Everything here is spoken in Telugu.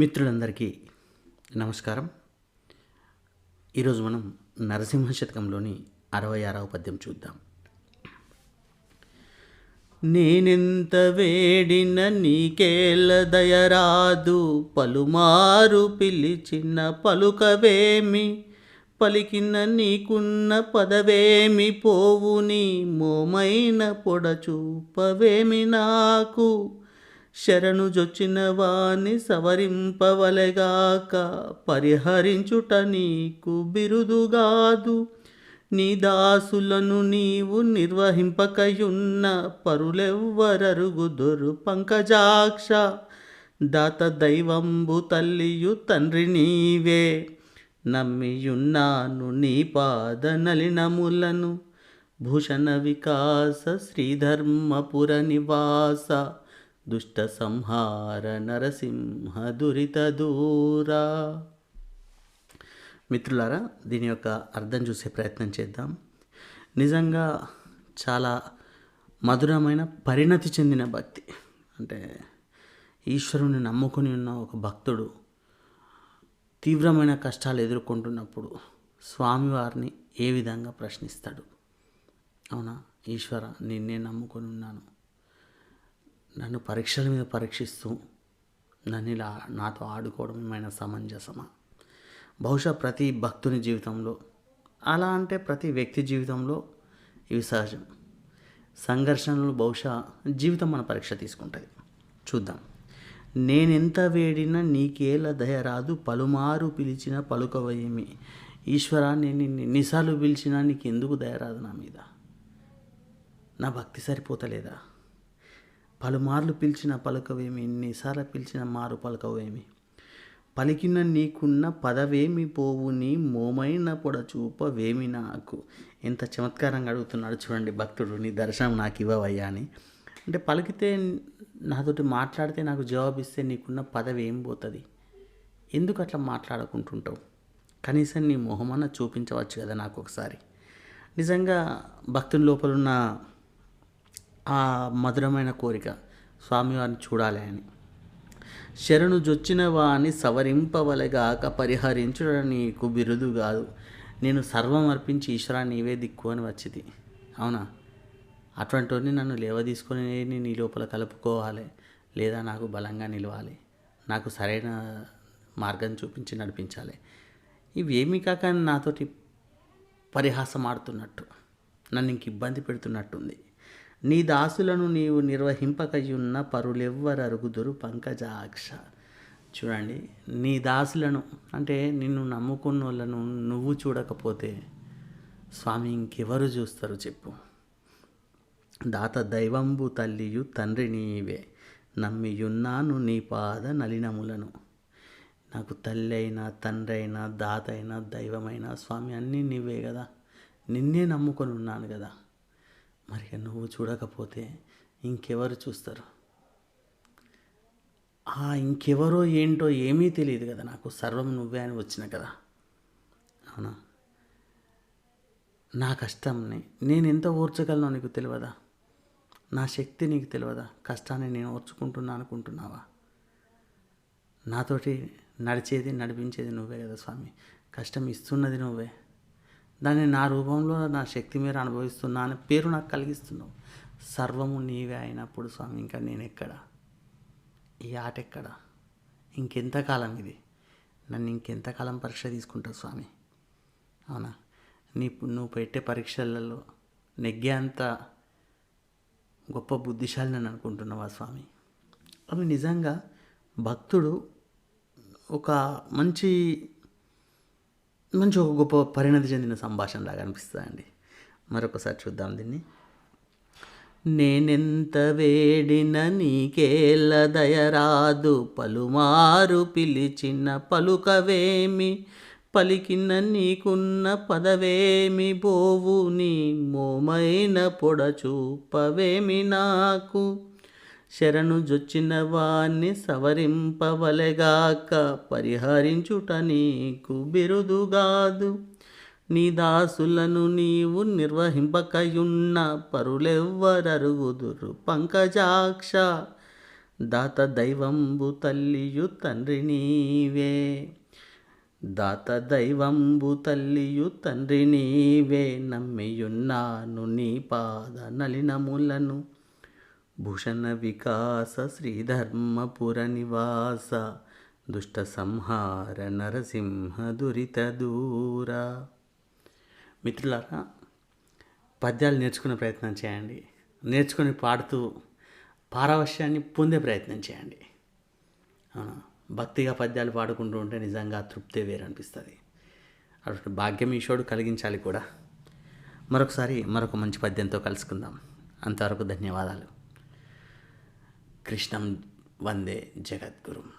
మిత్రులందరికీ నమస్కారం. ఈరోజు మనం నరసింహ శతకంలోని 66వ పద్యం చూద్దాం. నేనెంత వేడిన నీకేల దయరాదు, పలుమారు పిలిచిన పలుకవేమి, పలికిన నీకున్న పదవేమి పోవుని, మోమైన పొడచూపవేమి నాకు. శరణు జొచ్చిన వాణ్ణి సవరింపవలెగాక, పరిహరించుట నీకు బిరుదుగాదు. నీ దాసులను నీవు నిర్వహింపకయున్న, పరులెవ్వరరుగుదురు పంకజాక్ష. దాత దైవంబు తల్లియు తండ్రి నీవే, నమ్మియున్నాను నీ పాద నలినములను. భూషణ వికాస శ్రీధర్మపుర నివాస, దుష్ట సంహార నరసింహ దురిత దూరా. మిత్రులారా, దీని యొక్క అర్థం చూసే ప్రయత్నం చేద్దాం. నిజంగా చాలా మధురమైన పరిణతి చెందిన భక్తి. అంటే ఈశ్వరుని నమ్ముకొని ఉన్న ఒక భక్తుడు తీవ్రమైన కష్టాలు ఎదుర్కొంటున్నప్పుడు స్వామివారిని ఏ విధంగా ప్రశ్నిస్తాడు? అవునా, ఈశ్వర, నిన్నే నమ్ముకొని ఉన్నాను, నన్ను పరీక్షల మీద పరీక్షిస్తూ నన్ను ఇలా నాతో ఆడుకోవడం ఏమైనా సమంజసమా? బహుశా ప్రతి భక్తుని జీవితంలో, అలా అంటే ప్రతి వ్యక్తి జీవితంలో ఇవి సహజం. సంఘర్షణలు బహుశా జీవితం మన పరీక్ష తీసుకుంటుంది. చూద్దాం. నేనెంత వేడినా నీకేల దయరాదు, పలుమారు పిలిచిన పలుకవేమి. ఈశ్వర, నేను ఎన్నిసార్లు పిలిచినా నీకు ఎందుకు దయరాదు నా మీద? నా భక్తి సరిపోతలేదా? పలుమార్లు పిలిచిన పలుకవేమి, ఎన్నిసార్లు పిలిచిన మారు పలుకవేమి. పలికిన నీకున్న పదవేమి పోవుని, మోమైన పొడచూపవేమి నాకు. ఎంత చమత్కారంగా అడుగుతున్నాడు చూడండి భక్తుడు, నీ దర్శనం నాకు ఇవ్వవయ్యా అని. అంటే పలికితే, నాతోటి మాట్లాడితే, నాకు జవాబిస్తే నీకున్న పదవి ఏం పోతుంది? ఎందుకు అట్లా మాట్లాడుకుంటుంటావు? కనీసం నీ మొహమన్న చూపించవచ్చు కదా నాకు ఒకసారి. నిజంగా భక్తుని లోపలున్న ఆ మధురమైన కోరిక స్వామివారిని చూడాలి అని. శరణు జొచ్చిన వాణ్ణి సవరింపవలెగాక, పరిహరించుట నీకు బిరుదు కాదు. నేను సర్వం అర్పించి ఈశ్వరా నీవే దిక్కు అని వచ్చింది. అవునా, అటువంటి నన్ను లేవదీసుకొని నీ లోపల కలుపుకోవాలి, లేదా నాకు బలంగా నిలవాలి, నాకు సరైన మార్గం చూపించి నడిపించాలి. ఇవేమీ కాక నాతోటి పరిహాసం ఆడుతున్నట్టు, నన్ను ఇంక ఇబ్బంది పెడుతున్నట్టుంది. నీ దాసులను నీవు నిర్వహింపకయున్న, పరులెవ్వరరుగుదురు పంకజాక్ష. చూడండి, నీ దాసులను అంటే నిన్ను నమ్ముకున్న వాళ్ళను నువ్వు చూడకపోతే స్వామి ఇంకెవరు చూస్తారు చెప్పు? దాత దైవంబు తల్లియు తండ్రి నీవే, నమ్మియున్నాను నీ పాద నలినములను. నాకు తల్లి అయినా, తండ్రి అయినా, దాత అయినా, దైవమైనా స్వామి అన్నీ నీవే కదా. నిన్నే నమ్ముకొని ఉన్నాను కదా. మరి నువ్వు చూడకపోతే ఇంకెవరు చూస్తారు? ఇంకెవరో ఏంటో ఏమీ తెలియదు కదా నాకు, సర్వం నువ్వే అని వచ్చిన కదా. అవునా, నా కష్టంని నేను ఎంత ఓర్చగలనో నీకు తెలియదా? నా శక్తి నీకు తెలియదా? కష్టాన్ని నేను ఓర్చుకుంటున్నా అనుకుంటున్నావా? నాతోటి నడిచేది, నడిపించేది నువ్వే కదా స్వామి. కష్టం ఇస్తున్నది నువ్వే, దాన్ని నా రూపంలో నా శక్తి మీద అనుభవిస్తున్నా అనే పేరు నాకు కలిగిస్తున్నావు. సర్వము నీవే అయినప్పుడు స్వామి ఇంకా నేను ఎక్కడ? ఈ ఆట ఎక్కడ? ఇంకెంతకాలం ఇది? నన్ను ఇంకెంతకాలం పరీక్ష తీసుకుంటావు స్వామి? అవునా, నువ్వు పెట్టే పరీక్షలలో నెగ్గే అంత గొప్ప బుద్ధిశాలి నన్ను అనుకుంటున్నావా స్వామి? అవి నిజంగా భక్తుడు ఒక మంచి ఒక గొప్ప పరిణతి చెందిన సంభాషణలాగా అనిపిస్తుందండి. మరొకసారి చూద్దాం దీన్ని. నేనెంత వేడిన నీకేల దయరాదు, పలుమారు పిలిచిన పలుకవేమి, పలికిన నీకున్న పదవేమి పోవుని, మోమైన పొడచూపవేమి నాకు. శరణు జొచ్చిన వాణ్ణి సవరింపవలెగాక, పరిహరించుట నీకు బిరుదుగాదు. నీ దాసులను నీవు నిర్వహింపకయున్న, పరులెవ్వరరుగుదురు పంకజాక్ష. దాత దైవంబు తల్లియు తండ్రి నీవే. దాత దైవంబు తల్లియు తండ్రి నీవే. నమ్మియున్నాను నీ పాద నలినములను. భూషణ వికాస శ్రీధర్మపుర నివాస. దుష్ట సంహార నరసింహ దురిత దూర. మిత్రులారా, పద్యాలు నేర్చుకునే ప్రయత్నం చేయండి. నేర్చుకొని పాడుతూ పారవశ్యాన్ని పొందే ప్రయత్నం చేయండి. భక్తిగా పద్యాలు పాడుకుంటూ ఉంటే నిజంగా తృప్తే వేరనిపిస్తుంది. అటు భాగ్యం ఈశ్వరుడు కలిగించాలి కూడా. మరొకసారి మరొక మంచి పద్యంతో కలుసుకుందాం. అంతవరకు ధన్యవాదాలు. కృష్ణం వందే జగద్గురుం.